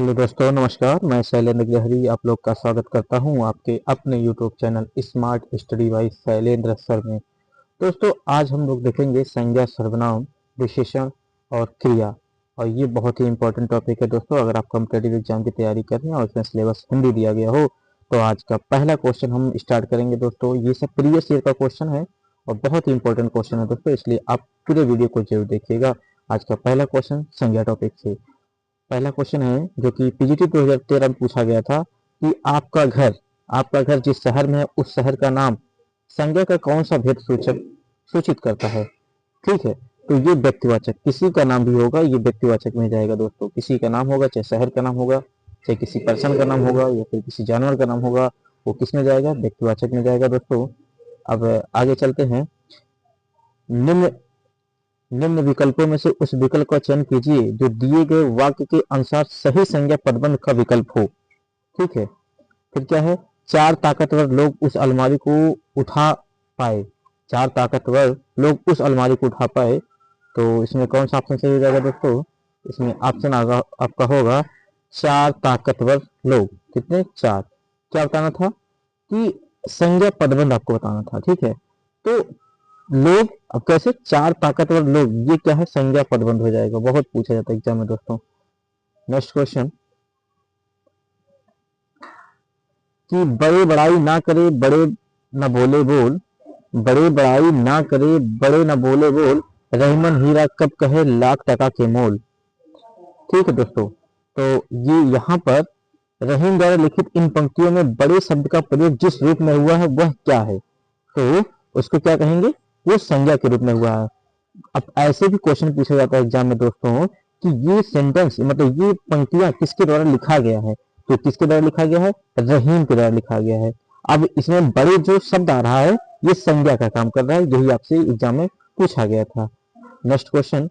Hello दोस्तों, नमस्कार। मैं शैलेंद्र गिलहरी आप लोग का स्वागत करता हूं आपके अपने YouTube channel smart study bye Shailendra sir में। दोस्तों, आज हम लोग देखेंगे संज्ञा, सर्वनाम, विशेषण और क्रिया। और ये बहुत ही इंपॉर्टेंट टॉपिक है दोस्तों। अगर आप कॉम्पिटेटिव एग्जाम की तैयारी कर रहे हैं और उसमें सिलेबस हिंदी दिया गया हो तो आज का पहला क्वेश्चन हम स्टार्ट करेंगे दोस्तों। ये सब प्रीवियस ईयर का क्वेश्चन है और बहुत ही इंपॉर्टेंट क्वेश्चन है दोस्तों, इसलिए आप पूरे वीडियो को जरूर देखिएगा। आज का पहला क्वेश्चन संज्ञा टॉपिक से। पहला क्वेश्चन है जो कि पीजीटी 2013 में पूछा गया था कि आपका घर जिस शहर में है उस शहर का नाम संज्ञा का कौन सा भेद सूचक सूचित करता है। ठीक है, तो ये व्यक्तिवाचक, किसी का नाम भी होगा ये व्यक्तिवाचक में जाएगा दोस्तों। किसी का नाम होगा, चाहे शहर का नाम होगा, चाहे किसी पर्सन का नाम होगा या फिर किसी जानवर का नाम होगा, वो किस में जाएगा? व्यक्तिवाचक में जाएगा दोस्तों। अब आगे चलते हैं। निम्न निम्न विकल्पों में से उस विकल्प का चयन कीजिए जो दिए गए वाक्य के अनुसार सही संज्ञा पदबंध का विकल्प हो। ठीक है, फिर क्या है? चार ताकतवर लोग उस अलमारी को उठा पाए। चार ताकतवर लोग उस अलमारी को उठा पाए, तो इसमें कौन सा ऑप्शन सही हो जाएगा दोस्तों? इसमें ऑप्शन आपका होगा चार ताकतवर लोग। कितने? चार। क्या बताना था? कि संज्ञा पदबंध आपको बताना था। ठीक है, तो लोग, अब कैसे? चार ताकतवर लोग, ये क्या है? संज्ञा पदबंध हो जाएगा। बहुत पूछा जाता है एग्जाम में दोस्तों। नेक्स्ट क्वेश्चन कि बड़े बड़ाई ना करे बड़े न बोले बोल, बड़े बड़ाई ना करे बड़े न बोले बोल, रहीमन हीरा कब कहे लाख टका के मोल। ठीक है दोस्तों, तो ये यहाँ पर रहीम द्वारा लिखित इन पंक्तियों में बड़े शब्द का प्रयोग जिस रूप में हुआ है वह क्या है? तो उसको क्या कहेंगे? वो संज्ञा के रूप में हुआ है। अब ऐसे भी क्वेश्चन पूछा जाता है एग्जाम में दोस्तों कि ये सेंटेंस मतलब ये पंक्तियां किसके द्वारा लिखा गया है? तो किसके द्वारा लिखा गया है? रहीम के द्वारा लिखा गया है। अब इसमें बड़े जो शब्द आ रहा है ये संज्ञा का काम कर रहा है, यही आपसे एग्जाम में पूछा गया था। नेक्स्ट क्वेश्चन,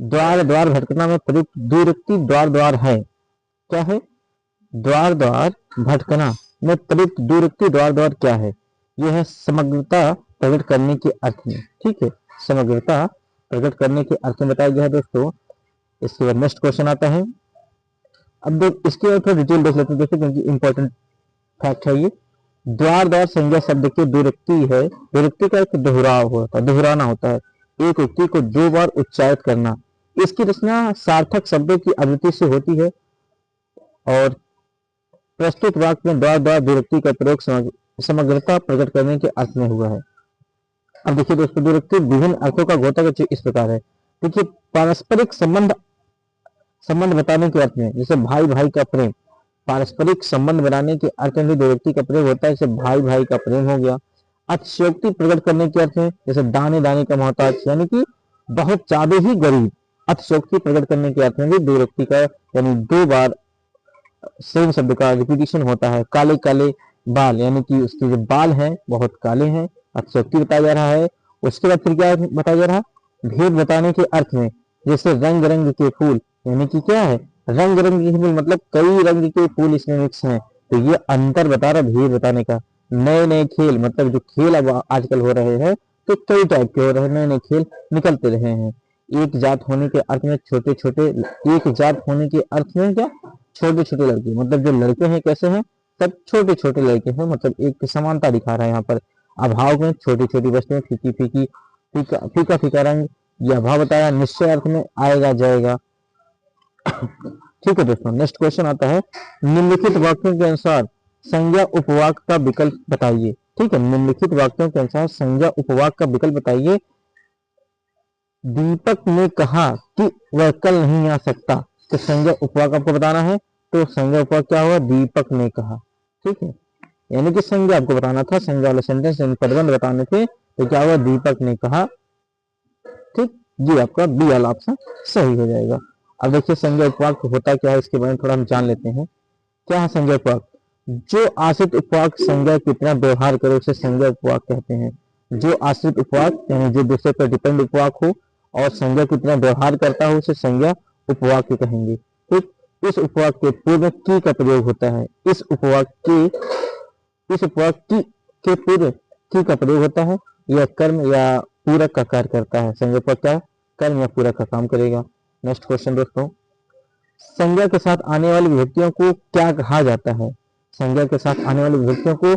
द्वार द्वार भटकना में प्रयुक्त द्विरुक्ति द्वार द्वार है। क्या है? द्वार द्वार भटकना में प्रयुक्त द्विरुक्ति द्वार द्वार क्या है? यह है समग्रता प्रकट करने के अर्थ में। ठीक है, समग्रता प्रकट करने के अर्थ में बताया गया है दोस्तों। इसके बाद नेक्स्ट क्वेश्चन आता है। अब देख इसके और थोड़ा डिटेल देख लेते हैं दोस्तों, क्योंकि इंपॉर्टेंट फैक्ट है ये। द्वार द्वार संज्ञा शब्द की द्विरुक्ति है। द्विरुक्ति का एक दोहराव होता है, दोहराना होता है। एक उक्ति को दो बार उच्चारित करना। इसकी रचना सार्थक शब्दों की आवृत्ति से होती है और प्रस्तुत वाक्य में द्वार द्वार द्विरुक्ति का प्रयोग समग्रता प्रकट करने के अर्थ में हुआ है। अब देखिए दोस्तों, द्विरुक्ति विभिन्न अर्थों का घोषक इस प्रकार है। देखिए, पारस्परिक संबंध बताने के अर्थ में, जैसे भाई भाई का प्रेम, पारस्परिक संबंध बनाने के अर्थ में भी द्विरुक्ति का प्रयोग होता है। जैसे भाई भाई का प्रेम हो गया। अतिशयोक्ति प्रकट करने के अर्थ में, जैसे दाने दाने का मोहताज, यानी कि बहुत ज्यादा ही गरीब। अतिशयोक्ति प्रकट करने के अर्थ में भी द्विरुक्ति का यानी दो बार सेम शब्द का रिपीटिशन होता है। काले काले बाल, यानी कि उसके जो बाल हैं बहुत काले हैं, अतिशयोक्ति बताया जा रहा है। उसके बाद फिर क्या बताया जा रहा है? भेद बताने के अर्थ में, जैसे रंग रंग के फूल, यानी कि क्या है? रंग रंग के फूल मतलब कई रंग के फूल इसमें मिक्स हैं, तो ये अंतर बता रहा, भेद बताने का। नए नए खेल, मतलब जो खेल अब आजकल हो रहे हैं तो कई टाइप के हो रहे हैं, नए नए खेल निकलते रहे हैं। एक जात होने के अर्थ में छोटे छोटे, एक जात होने के अर्थ में क्या? छोटे छोटे लड़के, मतलब जो लड़के हैं कैसे हैं? सब छोटे छोटे लड़के हैं, मतलब एक समानता दिखा रहा है यहाँ पर। अभाव में छोटी छोटी वस्तुएं, फीकी फीकी, फीका फीका रंग, यह अभाव बताया। निश्चय अर्थ में आएगा जाएगा। ठीक है दोस्तों, नेक्स्ट क्वेश्चन आता है। निम्नलिखित वाक्यों के अनुसार संज्ञा उपवाक का विकल्प बताइए। ठीक है, निम्नलिखित वाक्यों के अनुसार संज्ञा उपवाक का विकल्प बताइए। दीपक ने कहा कि वह कल नहीं आ सकता, तो संज्ञा उपवाक आपको बताना है। तो संज्ञा उपवाक क्या होगा? दीपक ने कहा। ठीक है, यानी कि संज्ञा आपको बताना था, संज्ञा वाले सेंटेंस पदबंध बताने थे, तो क्या हुआ? दीपक ने कहा। ठीक, ये आपका बी वाला ऑप्शन सही हो जाएगा। अब देखिए संज्ञा उपवाक होता क्या है, इसके बारे में थोड़ा हम जान लेते हैं। क्या है संज्ञा उपवाक? जो आश्रित उपवाक संज्ञा की तरह व्यवहार करे उसे संज्ञा उपवाक कहते हैं। जो आश्रित उपवाक यानी जो दूसरे पर डिपेंड उपवाक हो और संज्ञा की तरह व्यवहार करता हो उसे संज्ञा उपवाक कहेंगे। ठीक, इस उपवाक के पूर्व की का प्रयोग होता है। इस उपवाक के पूर्व की का प्रयोग होता है। यह कर्म या पूरक का कार्य करता है। संज्ञा उपवाक क्या? कर्म या पूरक का काम करेगा। नेक्स्ट क्वेश्चन दोस्तों, संज्ञा के साथ आने वाली विभक्तियों को क्या कहा जाता है? संज्ञा के साथ आने वाली विभक्तियों को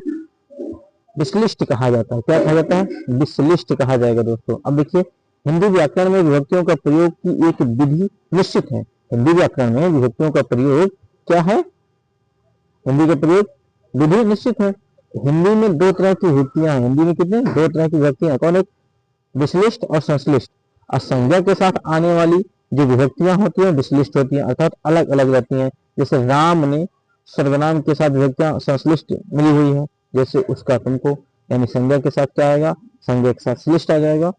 विश्लिष्ट कहा जाता है। क्या कहा जाता है? विश्लिष्ट कहा जाएगा दोस्तों। अब देखिए, हिंदी व्याकरण में विभक्तियों का प्रयोग की एक विधि निश्चित है। हिंदी व्याकरण में विभक्तियों का प्रयोग क्या है? हिंदी का प्रयोग विधि निश्चित है। हिंदी में दो तरह की विभक्तियां हैं। हिंदी में कितने? दो तरह की विभक्तियां। कौन? एक विश्लिष्ट और संश्लिष्ट। और संज्ञा के साथ आने वाली जो विभक्तियां होती हैं विश्लिष्ट होती हैं, अर्थात अलग अलग रहती हैं। जैसे राम ने सर्वनाम के साथ विभक्तियां संश्लिष्ट मिली हुई है, जैसे उसका तुमको, यानी संज्ञा के साथ क्या आएगा? संज्ञा के साथ श्लिष्ट आ जाएगा।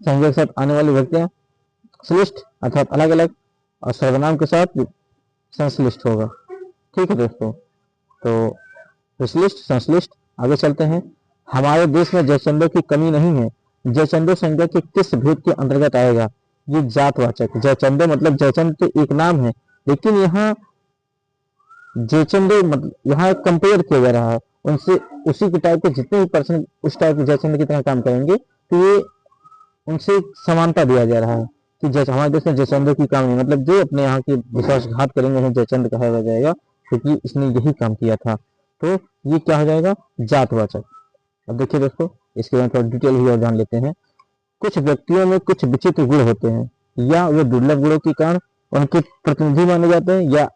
संज्ञा के साथ आने वाली विभक्तियां श्लिष्ट अर्थात अलग अलग, और सर्वनाम के साथ संश्लिष्ट होगा। ठीक है दोस्तों, तो विश्लिष्ट संश्लिष्ट। आगे चलते हैं। हमारे देश में जयचंदों की कमी नहीं है। जयचंदो संज्ञा के किस भेद के अंतर्गत आएगा? ये जातवाचक। जयचंदो मतलब जयचंद तो एक नाम है, लेकिन यहाँ जयचंदो मतलब यहाँ कंपेयर किया जा रहा है उनसे। उसी के टाइप के जितने भी पर्सन उस टाइप के जयचंद की तरह काम करेंगे तो ये उनसे समानता दिया जा रहा है कि जैसे हमारे देश में जयचंदो की काम नहीं, मतलब जो अपने यहाँ की विश्वासघात करेंगे उन्हें जयचंद कहा जाएगा, क्योंकि इसने यही काम किया था। तो ये क्या हो जाएगा? जातवाचक। अब देखिए दोस्तों, इसके बाद थोड़ा डिटेल ही और जान लेते हैं। कुछ व्यक्तियों में कुछ विचित्र गुण होते हैं, या वे दुर्लभ गुणों के कारण उनके प्रतिनिधि माने जाते हैं, या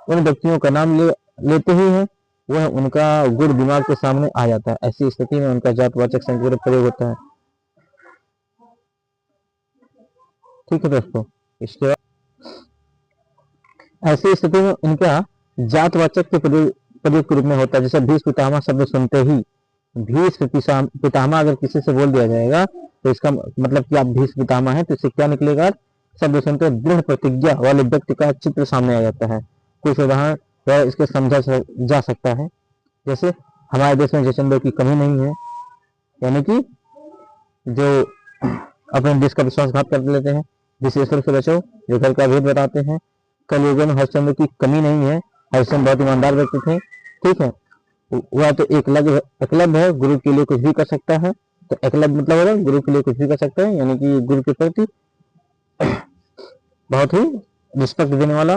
उन व्यक्तियों का नाम लेते ही है वह उनका गुण दिमाग के सामने आ जाता है। ऐसी स्थिति में उनका जातवाचक संज्ञा का प्रयोग होता है। ठीक है दोस्तों, इसके बाद ऐसी स्थिति में इनका जातवाचक के प्रयोग के रूप में होता है। जैसे भीष्म पितामह शब्द सुनते ही, भीष्म पितामह अगर किसी से बोल दिया जाएगा तो इसका मतलब कि आप भीष्म पितामह है, तो इससे क्या निकलेगा? शब्द सुनते दृढ़ प्रतिज्ञा वाले व्यक्ति का चित्र सामने आ जाता है। कुछ उदाहरण इसके समझा जा सकता है। जैसे हमारे देश में जयचंदों की कमी नहीं है, यानी कि जो अपने देश का विश्वासघात कर लेते हैं। विशेषकर से बचो, जो घर का भेद बताते हैं। कलयुग में हरिश्चंद्र की कमी नहीं है। हरिश्चंद्र बहुत ईमानदार व्यक्ति थे। ठीक है, वह तो एकलव्य है, गुरु के लिए कुछ भी कर सकता है। तो एकलव्य मतलब होगा गुरु के लिए कुछ भी कर सकता है, यानी कि गुरु के प्रति बहुत ही रिस्पेक्ट देने वाला।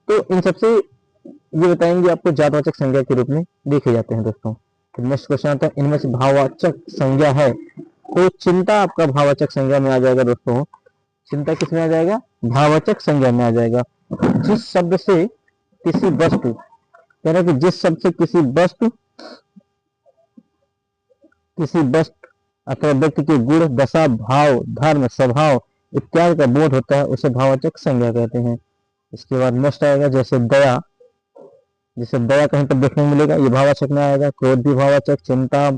तो इन सबसे ये बताएंगे आपको जातवाचक संज्ञा के रूप में देखे जाते हैं दोस्तों। तो नेक्स्ट क्वेश्चन आता है, इनमें से भाववाचक संज्ञा है तो चिंता आपका भाववाचक संज्ञा में आ जाएगा दोस्तों। चिंता किस में आ जाएगा? भाववाचक संज्ञा में आ जाएगा। जिस शब्द से किसी वस्तु, कह रहा है कि जिस शब्द से किसी वस्तु अथवा व्यक्ति के गुण, दशा, भाव, धर्म, स्वभाव इत्यादि का बोध होता है, उसे भाववाचक संज्ञा कहते हैं। इसके बाद नेक्स्ट आएगा, जैसे दया, जैसे दया कहीं पर देखने को मिलेगा, ये भाववाचक में आएगा। क्रोध भी भाववाचक, चिंता,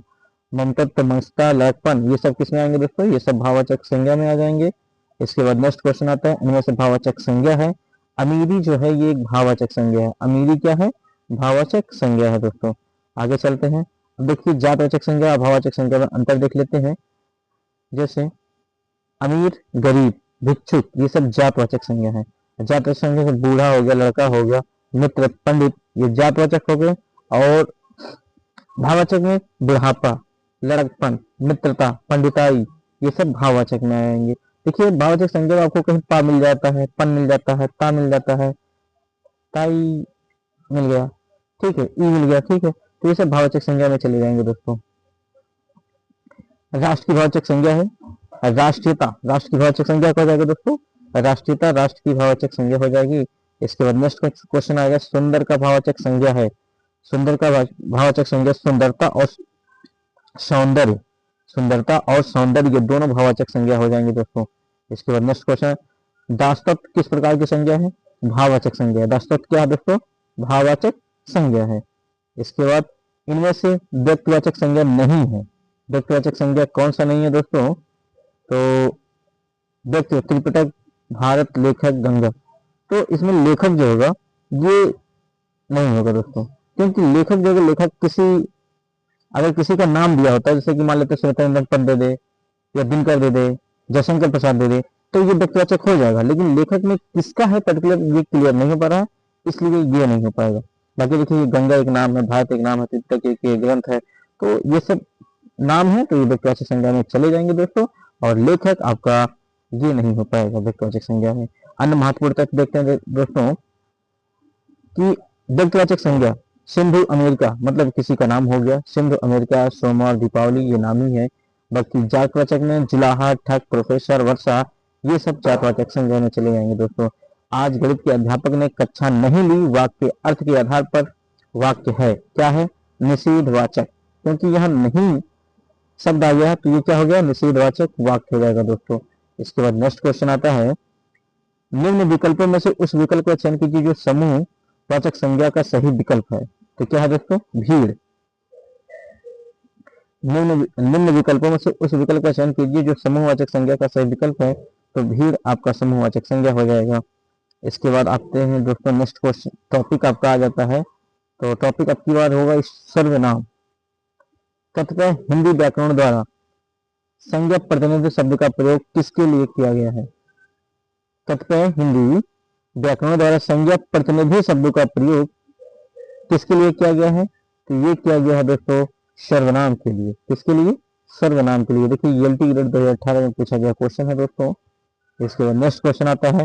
ममतत्व, ममता, लड़कपन, ये सब किस में आएंगे दोस्तों? ये सब भाववाचक संज्ञा में आ जाएंगे। इसके बाद नेक्स्ट क्वेश्चन आता है, इनमें से भाववाचक संज्ञा है। अमीरी जो है ये एक भाववाचक संज्ञा है। अमीरी क्या है? भाववाचक संज्ञा है दोस्तों। आगे चलते हैं। अब देखिए जातवाचक संज्ञा और भाववाचक संज्ञा में अंतर देख लेते हैं। जैसे अमीर, गरीब, भिक्षुक, ये सब जातवाचक संज्ञा है। जातवाचक संज्ञा से बूढ़ा हो गया, लड़का हो गया, मित्र, पंडित, ये जातवाचक हो गए। और भाववाचक में बुढ़ापा, लड़कपन, मित्रता, पंडिताई, ये सब भाववाचक में आएंगे। देखिए भाववाचक संज्ञा आपको कहीं पा मिल जाता है, पन मिल जाता है, ता मिल जाता है, ताई मिल गया, ठीक है, ई मिल गया, ठीक है, तो ये सब भाववाचक संज्ञा में चले जाएंगे दोस्तों। राष्ट्र की भाववाचक संज्ञा है राष्ट्रीयता। राष्ट्र की भाववाचक संज्ञा क्या हो जाएगा दोस्तों? राष्ट्रीयता राष्ट्र की भाववाचक संज्ञा हो जाएगी। इसके बाद नेक्स्ट क्वेश्चन आएगा, सुंदर का भाववाचक संज्ञा है। सुंदर का भाववाचक संज्ञा सुंदरता और सौंदर्य। सुंदरता और सौंदर्य ये दोनों भाववाचक संज्ञा हो जाएंगे दोस्तों। इसके बाद नेक्स्ट क्वेश्चन, दासत्व किस प्रकार की संज्ञा है? भाववाचक संज्ञा है। दासत्व क्या है दोस्तों? भाववाचक संज्ञा है। इसके बाद इनमें से व्यक्तिवाचक संज्ञा नहीं है। व्यक्तिवाचक संज्ञा कौन सा नहीं है दोस्तों? तो व्यक्ति, त्रिपिटक, भारत, लेखक, गंगा। तो इसमें लेखक जो होगा ये नहीं होगा दोस्तों, क्योंकि लेखक जो है, लेखक अगर किसी का नाम दिया होता है, जैसे कि मान लेते स्वतंत्र पद दे दे, या दिनकर दे दे, जयशंकर प्रसाद दे दे, तो ये व्यक्तिवाचक हो जाएगा। लेकिन लेखक में किसका है पर्टिकुलर ये क्लियर नहीं हो पा रहा है, इसलिए ये नहीं हो पाएगा। बाकी देखिए गंगा एक नाम है, भारत एक नाम है, त्रिपिटक एक ग्रंथ है, तो ये सब नाम है, तो ये व्यक्तिवाचक संज्ञा में चले जाएंगे दोस्तों। और लेखक आपका ये नहीं हो पाएगा व्यक्तिवाचक संज्ञा में। अन्य महत्वपूर्ण तथ्य देखते हैं दोस्तों कि व्यक्तिवाचक संज्ञा सिंधु अमेरिका मतलब किसी का नाम हो गया, सिंधु अमेरिका, सोमवार, दीपावली ये नाम ही है। बाकी जातवाचक में जुलाहा, ठग, प्रोफेसर, वर्षा ये सब जातवाचक संज्ञा में चले जाएंगे दोस्तों। आज गणित के अध्यापक ने कक्षा नहीं ली, वाक्य अर्थ के आधार पर वाक्य है, क्या है? निषेधवाचक, क्योंकि यहाँ नहीं शब्द आ गया है तो ये क्या हो गया? निषेधवाचक वाक्य हो जाएगा दोस्तों। इसके बाद नेक्स्ट क्वेश्चन आता है, निम्न विकल्पों में से उस विकल्प का चयन कीजिए जो समूह वाचक संज्ञा का सही विकल्प है। तो क्या है दोस्तों? भीड़। निम्न विकल्पों में से उस विकल्प का चयन कीजिए जो समूहवाचक संज्ञा का सही विकल्प है। तो भीड़ आपका समूहवाचक संज्ञा हो जाएगा। इसके बाद आते हैं दोस्तों नेक्स्ट क्वेश्चन, टॉपिक आपका आ जाता है। तो टॉपिक आपकी बार होगा सर्वनाम। कथ्य हिंदी व्याकरण द्वारा संज्ञा प्रतिनिधि शब्द का प्रयोग किसके लिए किया गया है? कथ्य हिंदी व्याकरण द्वारा संज्ञा प्रतिनिधि शब्दों का प्रयोग किसके लिए किया गया है? तो ये किया गया है दोस्तों सर्वनाम के लिए। किसके लिए? सर्वनाम के लिए। देखिए यूएलटी ग्रेड 2018 में पूछा गया क्वेश्चन है दोस्तों। इसके बाद नेक्स्ट क्वेश्चन आता है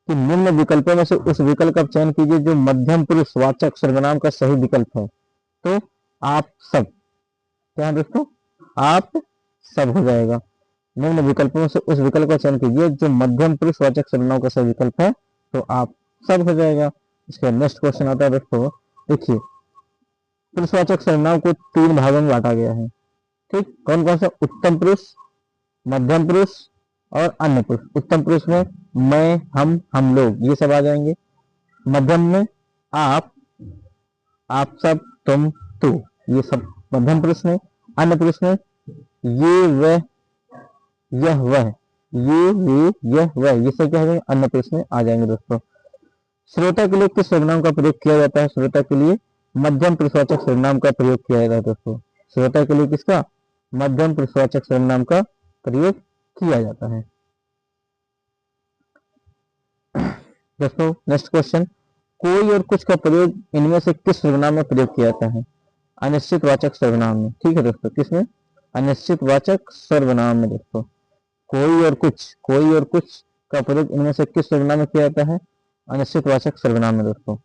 कि निम्न विकल्पों में से उस विकल्प का चयन कीजिए जो मध्यम पुरुष वाचक सर्वनाम का सही विकल्प है। तो आप सब, क्या है दोस्तों? आप सब हो जाएगा। निम्न विकल्पों में से उस विकल्प का चयन कीजिए जो मध्यम पुरुष वाचक सर्वनाम का सही विकल्प है। तो आप सब हो जाएगा। इसके बाद नेक्स्ट क्वेश्चन आता है दोस्तों, देखिए पुरुषवाचक सर्वनाम को 3 भागों में बांटा गया है। ठीक, कौन कौन सा? उत्तम पुरुष, मध्यम पुरुष और अन्य पुरुष। उत्तम पुरुष में मैं, हम लोग ये सब आ जाएंगे। मध्यम में आप सब, तुम, तू ये सब मध्यम पुरुष में। अन्य पुरुष में ये, वह, यह, वह, ये, यह, वह ये सब क्या है? अन्य पुरुष में आ जाएंगे दोस्तों। श्रोता के लिए किस सर्वनाम का प्रयोग किया जाता है? श्रोता के लिए मध्यम पुरुषवाचक सर्वनाम का प्रयोग किया जाता है दोस्तों। श्रोता के लिए किसका? मध्यम पुरुषवाचक सर्वनाम का प्रयोग किया जाता है दोस्तों। नेक्स्ट क्वेश्चन, कोई और कुछ का प्रयोग इनमें से किस सर्वनाम में प्रयोग किया जाता है? अनिश्चित वाचक सर्वनाम में। ठीक है दोस्तों, किसमें? अनिश्चित वाचक सर्वनाम में दोस्तों। कोई और कुछ का प्रयोग इनमें से किस सर्वनाम में किया जाता है? अनिश्चित वाचक सर्वनाम में दोस्तों।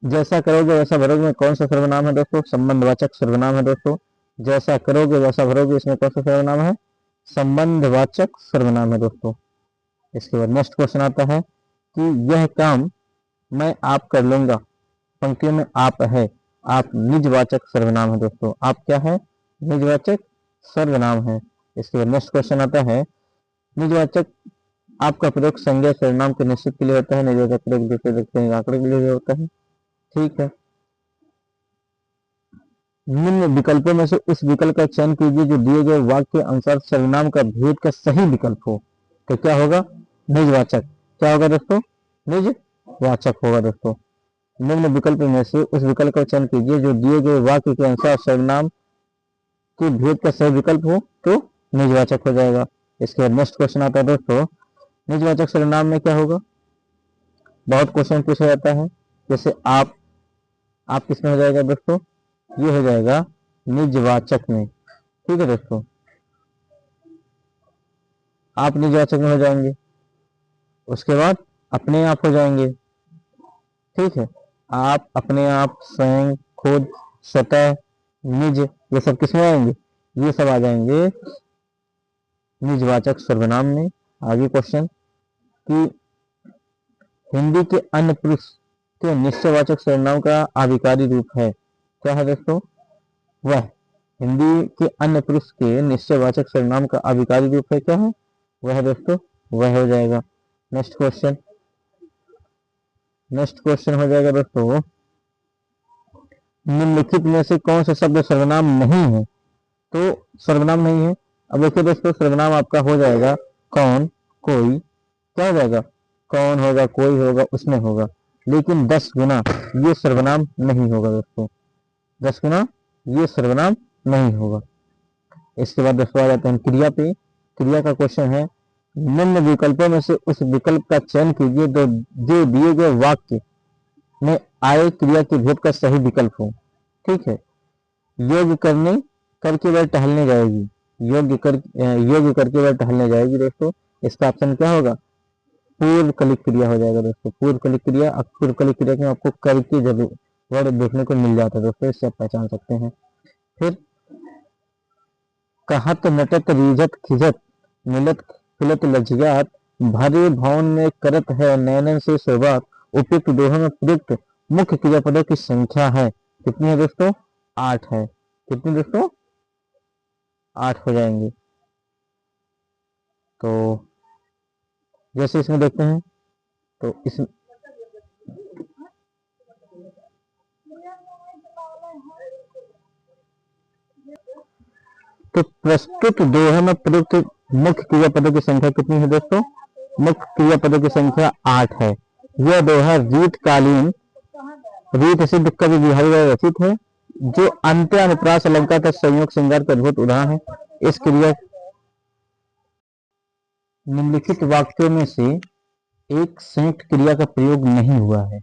जैसा करोगे वैसा भरोगे में कौन सा सर्वनाम है दोस्तों? संबंधवाचक सर्वनाम है दोस्तों। जैसा करोगे वैसा भरोगे इसमें कौन सा सर्वनाम है? संबंधवाचक सर्वनाम है दोस्तों। इसके बाद नेक्स्ट क्वेश्चन आता है कि यह काम मैं आप कर लूंगा, पंक्तियों में आप है, आप निजवाचक सर्वनाम है दोस्तों। आप क्या है? निजवाचक सर्वनाम है। इसके बाद नेक्स्ट क्वेश्चन आता है, निजवाचक आपका प्रयोग संज्ञा सर्वनाम के निश्चित के लिए होता है, निजवाचक प्रयोग जैसे देखते हैं आंकड़े के लिए होता है। ठीक है, निम्न विकल्पों में से उस विकल्प का चयन कीजिए जो दिए गए वाक्य के अनुसार सर्वनाम का भेद का सही विकल्प हो। तो क्या होगा? निजवाचक। क्या होगा दोस्तों? निजवाचक होगा दोस्तों। निम्न विकल्प में से उस विकल्प का चयन कीजिए जो दिए गए वाक्य के अनुसार सर्वनाम के भेद का सही विकल्प हो। तो निजवाचक हो जाएगा। इसके बाद नेक्स्ट क्वेश्चन आता है दोस्तों, निजवाचक सर्वनाम में क्या होगा? बहुत क्वेश्चन पूछा जाता है। जैसे आप किसमें हो जाएगा दोस्तों? ये हो जाएगा निजवाचक में। ठीक है दोस्तों, आप निजवाचक में हो जाएंगे। उसके बाद अपने आप हो जाएंगे। ठीक है, आप, अपने आप, स्वयं, खुद, स्वतः, निज ये सब किसमें आएंगे? ये सब आ जाएंगे निजवाचक सर्वनाम में। आगे क्वेश्चन कि हिंदी के अन्य पुरुष के निश्चयवाचक सर्वनाम का आधिकारिक रूप है। क्या है दोस्तों? वह। हिंदी के अन्य पुरुष के निश्चयवाचक सर्वनाम का आधिकारिक रूप है, क्या है? वह दोस्तों, वह हो जाएगा। नेक्स्ट क्वेश्चन हो जाएगा दोस्तों, निम्नलिखित में से कौन सा शब्द सर्वनाम नहीं है? तो सर्वनाम नहीं है। अब देखिए दोस्तों, सर्वनाम आपका हो जाएगा कौन, कोई। क्या हो जाएगा? कौन होगा, कोई होगा, उसमें होगा। लेकिन 10 गुना ये सर्वनाम नहीं होगा दोस्तों। 10 गुना ये सर्वनाम नहीं होगा। इसके बाद दोस्तों आ जाते हैं क्रिया पे। क्रिया का क्वेश्चन है, निम्न विकल्पों में से उस विकल्प का चयन कीजिए जो दिए गए वाक्य में आए क्रिया के भेद का सही विकल्प हो। ठीक है, योग करके वह टहलने जाएगी। योग्य करके वह टहलने जाएगी दोस्तों। इसका ऑप्शन क्या होगा? पूर्व कलिक क्रिया हो जाएगा दोस्तों। पूर्व कलिक क्रिया, पूर्व कलिक क्रिया में आपको कर की जरूर वर्ड देखने को मिल जाता है दोस्तों, इससे आप पहचान सकते हैं। फिर कहत नटत रीझत खिजत मिलत खिलत लज्जात भरे भवन में करत है नैनन से शोभात। उपयुक्त दोहों में प्रयुक्त मुख्य क्रियापदों की संख्या है कितनी है दोस्तों? 8 है। कितनी दोस्तों? 8 हो जाएंगे। तो जैसे इसमें देखते हैं तो इसमें तो प्रस्तुत दोहे में प्रयुक्त मुख्य क्रियापदों की संख्या कितनी है दोस्तों? मुख्य क्रियापदों की संख्या 8 है। यह दोहा रीतकालीन रीत सिद्ध कवि बिहारी द्वारा रचित है, जो अंत्य अनुप्रास अलंकार का संयोग श्रृंगार का अद्भुत उदाहरण है। इस क्रिया निम्नलिखित वाक्यों में से एक संयुक्त क्रिया का प्रयोग नहीं हुआ है।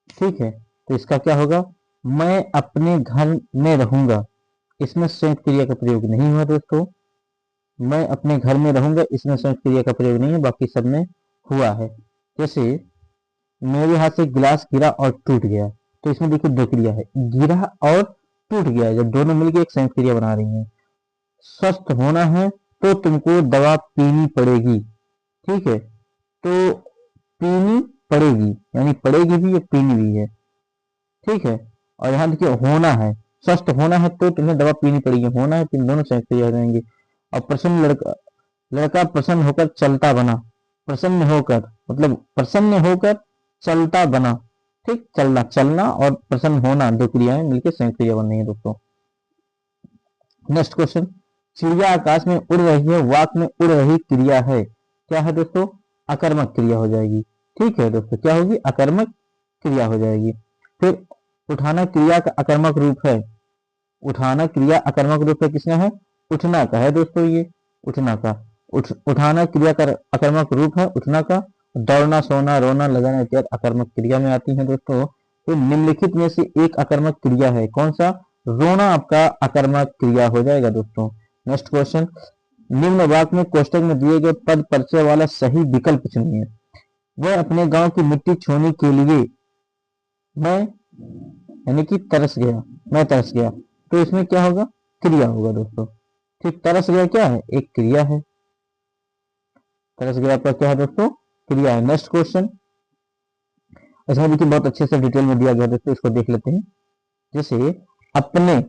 ठीक है, तो इसका क्या होगा? मैं अपने घर में रहूंगा, इसमें संयुक्त क्रिया का प्रयोग नहीं हुआ दोस्तों। मैं अपने घर में रहूंगा, इसमें संयुक्त क्रिया का प्रयोग नहीं है, बाकी सब में हुआ है। जैसे मेरे हाथ से गिलास गिरा और टूट गया, तो इसमें देखिए दो क्रिया है, गिरा और टूट गया, जब दोनों मिलकर एक संयुक्त क्रिया बना रही हैं। स्वस्थ होना है तो तुमको दवा पीनी पड़ेगी। ठीक है, तो पीनी पड़ेगी यानी पड़ेगी भी और पीनी भी है। ठीक है, और यहाँ देखिए होना है, स्वस्थ होना है तो तुम्हें दवा पीनी पड़ेगी, होना है, तीन दोनों संयुक्त क्रिया हो जाएंगे। और प्रसन्न लड़का प्रसन्न होकर चलता बना। प्रसन्न होकर मतलब प्रसन्न होकर चलता बना। ठीक, चलना और प्रसन्न होना दो क्रियाएं मिलकर संयुक्त क्रिया बन रही है दोस्तों। नेक्स्ट क्वेश्चन, चिड़िया आकाश में उड़ रही है, वाक में उड़ रही क्रिया है, क्या है दोस्तों? अकर्मक क्रिया हो जाएगी। ठीक है दोस्तों, क्या होगी? अकर्मक क्रिया हो जाएगी। फिर उठाना क्रिया का अकर्मक रूप है। उठाना क्रिया अकर्मक रूप है किसका है? उठना का है दोस्तों। ये उठना का उठाना क्रिया का अकर्मक रूप है उठना का। दौड़ना, सोना, रोना, लगाना इत्यादि अकर्मक क्रिया में आती है दोस्तों। तो निम्नलिखित में से एक अकर्मक क्रिया है, कौन सा? रोना आपका अकर्मक क्रिया हो जाएगा दोस्तों। नेक्स्ट क्वेश्चन, निम्न वाक्य में कोष्टक में दिए गए पद परिचय वाला सही विकल्प चुनिए। वह अपने गांव की मिट्टी छूने के लिए मैं यानी कि तरस गया, मैं तरस गया, तो इसमें क्या होगा? क्रिया होगा दोस्तों। ठीक, तरस गया क्या है? एक क्रिया है। तरस गया आपका क्या है दोस्तों? क्रिया है। नेक्स्ट क्वेश्चन, इसमें देखिए बहुत अच्छे से डिटेल में दिया गया दोस्तों, इसको देख लेते हैं। जैसे अपने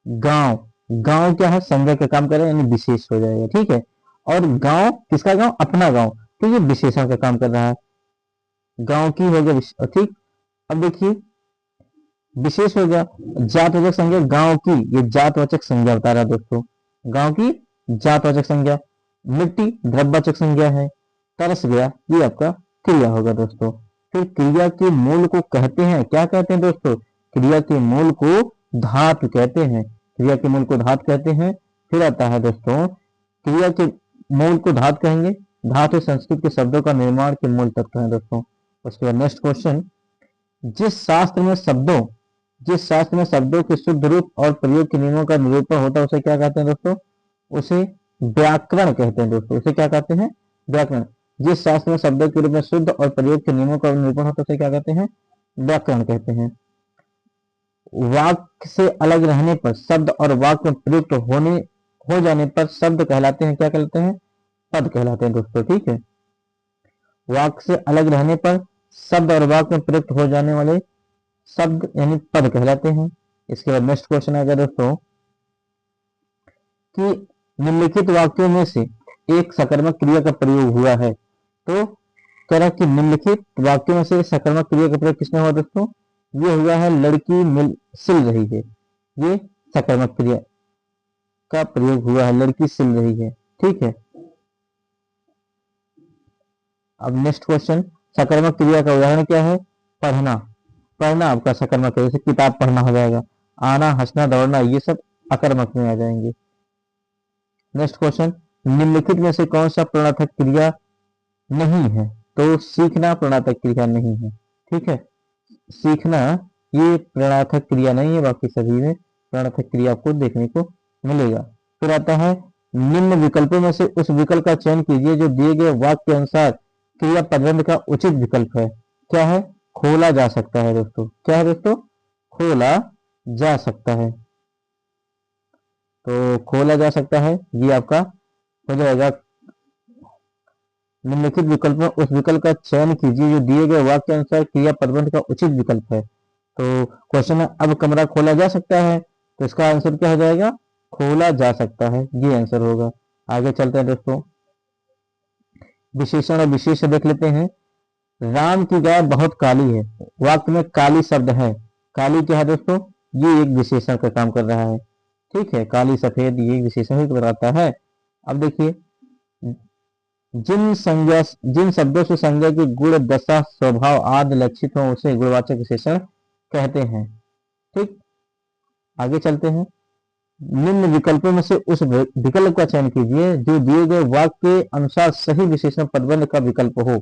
गांव, गांव क्या है? संज्ञा का काम कर रहा है यानी विशेष हो जाएगा। ठीक है, और गांव किसका गांव? अपना गांव, तो ये विशेषण का काम कर रहा है, गांव की हो गया। ठीक, अब देखिए विशेष हो गया, जातवाचक संज्ञा गांव की, ये जातवाचक संज्ञा बता रहा है दोस्तों, गांव की जातवाचक संज्ञा। मिट्टी द्रव्यवाचक संज्ञा है। तरस गया ये आपका क्रिया होगा दोस्तों। फिर क्रिया के मूल को कहते हैं, क्या कहते हैं दोस्तों? क्रिया के मूल को धातु कहते हैं। क्रिया के मूल को धातु कहते हैं। फिर आता है दोस्तों, क्रिया के मूल को धातु कहेंगे, धातु संस्कृत के शब्दों का निर्माण के मूल तत्व है दोस्तों। उसके बाद नेक्स्ट क्वेश्चन, जिस शास्त्र में शब्दों के शुद्ध रूप और प्रयोग के नियमों का निरूपण होता है उसे क्या कहते हैं दोस्तों? उसे व्याकरण कहते हैं दोस्तों। उसे क्या कहते हैं? व्याकरण। जिस शास्त्र में शब्दों के रूप में शुद्ध और प्रयोग के नियमों का निरूपण होता है उसे क्या कहते हैं? व्याकरण कहते हैं। वाक्य से अलग रहने पर शब्द और वाक्य में प्रयुक्त हो जाने पर शब्द कहलाते हैं, क्या कहलाते हैं? पद कहलाते हैं दोस्तों। ठीक है, वाक्य से अलग रहने पर शब्द और वाक्य में प्रयुक्त हो जाने वाले शब्द यानी पद कहलाते हैं। इसके बाद नेक्स्ट क्वेश्चन आएगा दोस्तों कि निम्नलिखित वाक्यों में से एक सकर्मक क्रिया का प्रयोग हुआ है, तो कह रहा कि निम्नलिखित वाक्यों में से सकर्मक क्रिया का प्रयोग किसने हुआ दोस्तों? ये हुआ है लड़की सिल रही है, ये सकर्मक क्रिया का प्रयोग हुआ है, लड़की सिल रही है। ठीक है, अब नेक्स्ट क्वेश्चन, सकर्मक क्रिया का उदाहरण क्या है? पढ़ना, पढ़ना आपका सकर्मक है, जैसे किताब पढ़ना हो जाएगा। आना, हंसना, दौड़ना ये सब अकर्मक में आ जाएंगे। नेक्स्ट क्वेश्चन, निम्नलिखित में से कौन सा प्रणर्थक क्रिया नहीं है? तो सीखना प्रणर्थक क्रिया नहीं है। ठीक है, सीखना ये प्रणर्थक क्रिया नहीं है, बाकी सभी में प्रणर्थक क्रिया आपको देखने को मिलेगा। फिर आता है निम्न विकल्पों में से उस विकल्प का चयन कीजिए जो दिए गए वाक्य के अनुसार क्रिया पदबंध का उचित विकल्प है। क्या है? खोला जा सकता है दोस्तों। क्या है दोस्तों? खोला जा सकता है। तो खोला जा सकता है ये आपका हो जाएगा। निम्नलिखित विकल्प में उस विकल्प का चयन कीजिए जो दिए गए वाक्य के अनुसार क्रिया पदबंध का उचित विकल्प है। तो क्वेश्चन है, अब कमरा खोला जा सकता है, तो इसका आंसर क्या हो जाएगा? खोला जा सकता है, ये आंसर होगा। आगे चलते हैं दोस्तों, विशेषण और विशेष देख लेते हैं। राम की गाय बहुत काली है, वाक्य में काली शब्द है। काली क्या है दोस्तों? ये एक विशेषण का काम कर रहा है। ठीक है, काली सफेद ये विशेषण ही बताता है। अब देखिए, जिन शब्दों से संज्ञा की गुण दशा स्वभाव आदि लक्षित हो उसे गुणवाचक विशेषण कहते हैं। ठीक, आगे चलते हैं। निम्न विकल्पों में से उस विकल्प का चयन कीजिए जो दिए गए वाक्य के अनुसार सही विशेषण पदबंध का विकल्प हो।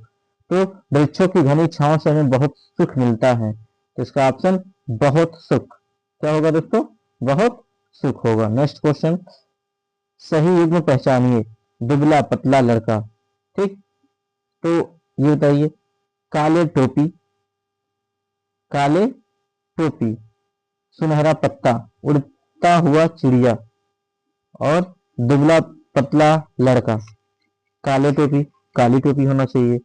तो वृक्षों की घनी छांव से हमें बहुत सुख मिलता है, तो इसका ऑप्शन बहुत सुख क्या होगा दोस्तों? बहुत सुख होगा। नेक्स्ट क्वेश्चन, सही युग्म पहचानिए। दुबला पतला लड़का। ठीक, तो ये बताइए, काले टोपी, काले टोपी, सुनहरा पत्ता, उड़ता हुआ चिड़िया और दुबला पतला लड़का। काले टोपी, काली टोपी होना चाहिए।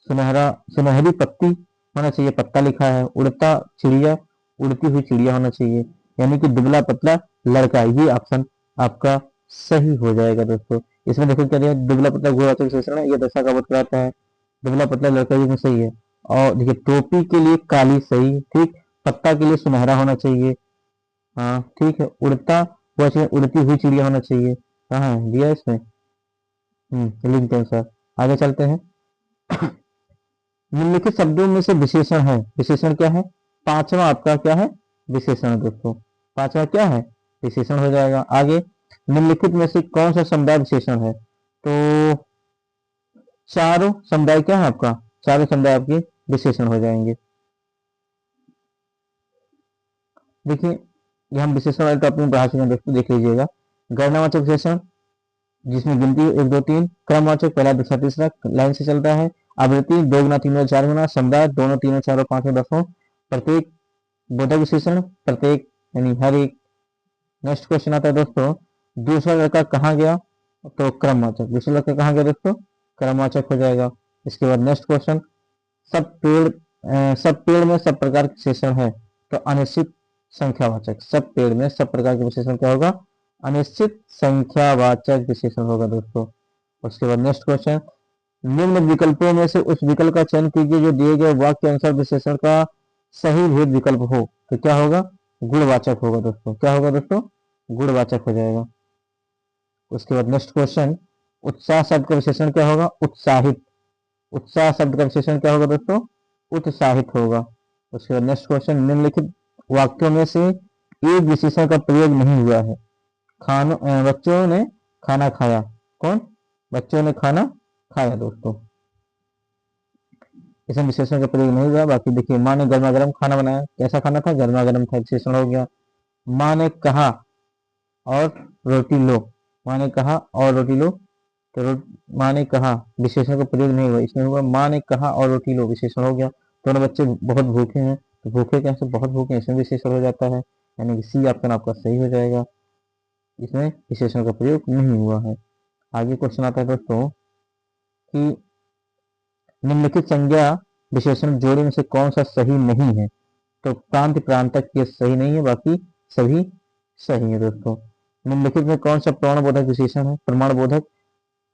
सुनहरी पत्ती होना चाहिए, पत्ता लिखा है। उड़ता चिड़िया, उड़ती हुई चिड़िया होना चाहिए। यानी कि दुबला पतला लड़का, ये ऑप्शन आपका सही हो जाएगा दोस्तों। इसमें देखो क्या दिया, दुबला पतला गुणवाचक विशेषण है, ये दशा का बोध कराता है। दुबला पतला लड़का ये सही है। और देखिए, टोपी के लिए काली सही, ठीक। पत्ता के लिए सुनहरा होना चाहिए, हाँ ठीक है। उड़ता हुआ चाहिए, उड़ती हुई चिड़िया होना चाहिए। कहाँ है दिया इसमें? लिखते हैं सर। आगे चलते हैं। निम्नलिखित शब्दों में से विशेषण है, विशेषण क्या है? पांचवा आपका क्या है? विशेषण दोस्तों। पांचवा क्या है? विशेषण हो जाएगा। आगे, निम्नलिखित में से कौन सा समुदाय विशेषण है? तो चारों समुदाय क्या है आपका? चारों समुदाय आपके विशेषण हो जाएंगे। देखिए, ये हम विशेषण वाले टॉपिक में पढ़ा चुके हैं दोस्तों, देख लीजिएगा। गणनावाचक विशेषण जिसमें गिनती 1 2 3, क्रमवाचक पहला दूसरा तीसरा लाइन से चलता है। आवृत्ति 2 गुना 3 गुना 4 गुना, समुदाय दोनों तीनों चारों पांचों दसों, प्रत्येक बोधक विशेषण प्रत्येक यानी हर एक। नेक्स्ट क्वेश्चन आता है दोस्तों, दूसरा लड़का कहाँ गया? तो क्रमवाचक, दूसरा लड़का कहाँ गया दोस्तों? क्रमवाचक हो जाएगा। इसके बाद नेक्स्ट क्वेश्चन, सब पेड़ में सब प्रकार के विशेषण है, तो अनिश्चित संख्यावाचक। सब पेड़ में सब प्रकार के विशेषण क्या होगा? अनिश्चित संख्यावाचक विशेषण होगा दोस्तों। उसके बाद नेक्स्ट क्वेश्चन, निम्न विकल्पों में से उस विकल्प का चयन कीजिए जो दिए गए वाक्य के अनुसार विशेषण का सही भेद विकल्प हो। तो क्या होगा? गुणवाचक होगा दोस्तों। क्या होगा दोस्तों? गुणवाचक हो जाएगा। उसके बाद नेक्स्ट क्वेश्चन, उत्साह शब्द का विशेषण क्या होगा? उत्साहित। उत्साह शब्द का विशेषण क्या होगा दोस्तों? उत्साहित होगा। उसके बाद नेक्स्ट क्वेश्चन, निम्नलिखित वाक्यों में से एक विशेषण का प्रयोग नहीं हुआ है। बच्चों ने खाना खाया। कौन? बच्चों ने खाना खाया दोस्तों, इसमें विशेषण का प्रयोग नहीं हुआ। बाकी देखिए, माँ ने गर्मा गर्म खाना बनाया, कैसा खाना था? गर्मा गर्म था, विशेषण हो गया। माँ ने कहा और रोटी लो, माँ ने कहा और रोटी लो, तो माँ ने कहा विशेषण का प्रयोग नहीं हुआ, इसमें हुआ माँ ने कहा और रोटी लो, विशेषण हो गया। दोनों बच्चे बहुत भूखे हैं, तो भूखे कैसे? बहुत भूखे, इसमें विशेषण हो जाता है, यानी कि सी ऑप्शन आपका सही हो जाएगा, इसमें विशेषण का प्रयोग नहीं हुआ है। आगे क्वेश्चन आता है दोस्तों कि निम्नलिखित संज्ञा विशेषण जोड़ी में से कौन सा सही नहीं है? तो प्रांत प्रांतक ये सही नहीं है, बाकी सभी सही है दोस्तों। निम्नलिखित में कौन सा प्रमाण बोधक विशेषण है? प्रमाण बोधक।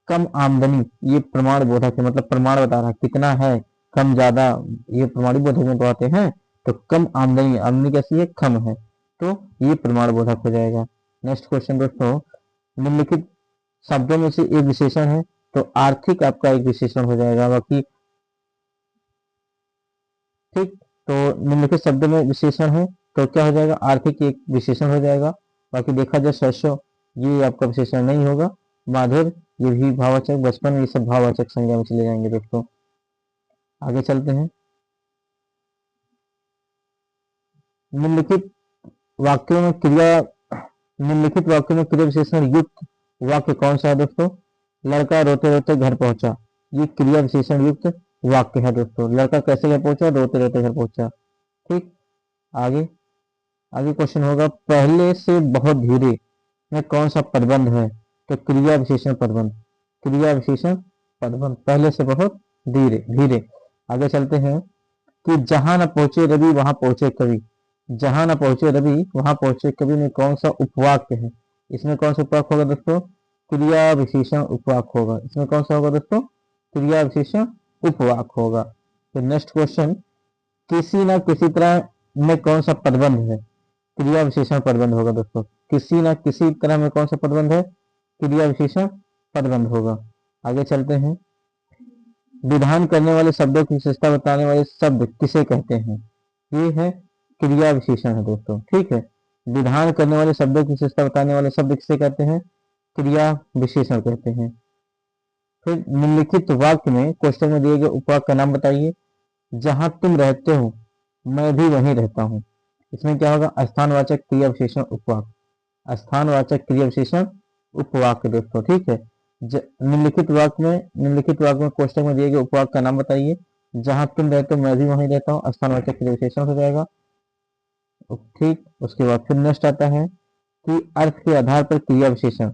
कम आमदनी, ये प्रमाण बोधक है, मतलब प्रमाण बता रहा है कितना है, कम ज्यादा, ये प्रमाणिक बोधक में पढ़ाते हैं। तो कम आमदनी, आमदनी कैसी है? कम है, तो ये प्रमाण बोधक हो जाएगा। नेक्स्ट क्वेश्चन दोस्तों, निम्नलिखित शब्दों में से एक विशेषण है, तो आर्थिक आपका एक विशेषण हो जाएगा। बाकी ठीक, तो निम्नलिखित शब्दों में विशेषण है, तो क्या हो जाएगा? आर्थिक एक विशेषण हो जाएगा। बाकी देखा जाए सरसों, ये आपका विशेषण नहीं होगा। माधुर, ये भी भाववाचक। बचपन, ये सब भाववाचक संज्ञा में चले जाएंगे दोस्तों। आगे चलते हैं। निम्नलिखित वाक्यों में क्रिया निम्नलिखित वाक्यों में क्रिया विशेषण युक्त वाक्य कौन सा है दोस्तों? लड़का रोते रोते घर पहुंचा, ये क्रिया विशेषण युक्त वाक्य है दोस्तों। लड़का कैसे घर पहुंचा? रोते रोते घर पहुंचा। ठीक, आगे आगे क्वेश्चन होगा, पहले से बहुत धीरे में कौन सा पदबंध है? तो क्रिया विशेषण पदबंध, क्रिया विशेषण पदबंध, पहले से बहुत धीरे धीरे। आगे चलते हैं कि जहां न पहुंचे रवि वहां पहुंचे कवि, जहां न पहुंचे रवि वहां पहुंचे कवि में कौन सा उपवाक्य है? इसमें कौन सा उपवाक्य होगा दोस्तों? क्रिया विशेषण उपवाक्य होगा। इसमें कौन सा होगा दोस्तों? क्रिया विशेषण उपवाक्य होगा। तो नेक्स्ट क्वेश्चन, किसी न किसी तरह में कौन सा पदबंध है? क्रिया विशेषण पदबंध होगा दोस्तों। किसी न किसी तरह में कौन सा पदबंध है? क्रिया विशेषण पदबंध होगा। आगे चलते हैं, विधान करने वाले शब्दों की विशेषता बताने वाले शब्द किसे कहते हैं? ये है क्रिया विशेषण है दोस्तों। ठीक है, विधान करने वाले शब्दों की विशेषता बताने वाले शब्द किसे कहते हैं? क्रिया विशेषण कहते हैं। फिर निम्नलिखित वाक्य में क्वेश्चन में दिए गए उपवाक्य का नाम बताइए। जहां तुम रहते हो मैं भी वहीं रहता हूँ। इसमें क्या होगा? स्थानवाचक क्रिया विशेषण उपवाक्य, स्थानवाचक क्रिया विशेषण उपवाक्य दोस्तों। ठीक है, निम्नलिखित वाक्य में कोष्टक में दिए गए उपवाक्य का नाम बताइए। जहां तुम रहते हो मैं भी वहीं रहता हूँ, स्थानवाचक क्रिया विशेषण हो जाएगा। ठीक, उसके बाद फिर नेक्स्ट आता है कि अर्थ के आधार पर क्रिया विशेषण